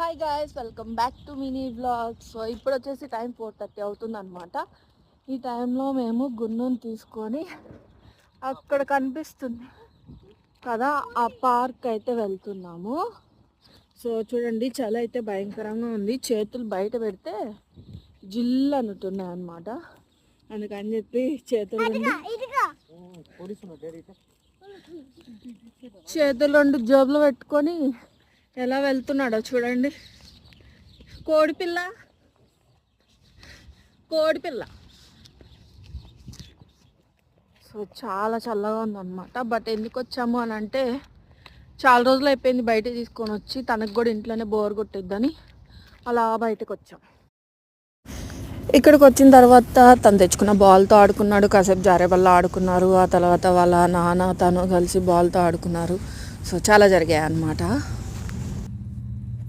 Hi guys, welcome back to mini vlog. So ఇప్పుడు వచ్చేసి time 4:30 అవుతుంది అనమాట. ఈ టైంలో మేము గున్నుని తీసుకొని అక్కడ కనిపిస్తుంది కదా ఆ పార్క్ అయితే వెళ్తున్నాము. సో చూడండి, చలి అయితే భయంకరంగా ఉంది. చేతులు బయట పెడితే జిల్లు అనుతున్నాయి అన్నమాట. అందుకని చెప్పి చేతులు రెండు జేబులో పెట్టుకొని ఎలా వెళ్తున్నాడో చూడండి. కోడిపిల్ల సో చాలా చల్లగా ఉందన్నమాట. బట్ ఎందుకు వచ్చాము అని అంటే, చాలా రోజులు అయిపోయింది బయట తీసుకొని వచ్చి, తనకు కూడా ఇంట్లోనే బోర్ కొట్టిద్దని అలా బయటకు వచ్చాం. ఇక్కడికి వచ్చిన తర్వాత తను తెచ్చుకున్న బాల్తో ఆడుకున్నాడు, కాసేపు జారే బల్ల ఆడుకున్నారు. ఆ తర్వాత వాళ్ళ నాన్న తను కలిసి బాల్తో ఆడుకున్నారు. సో చాలా జరిగాయి అన్నమాట.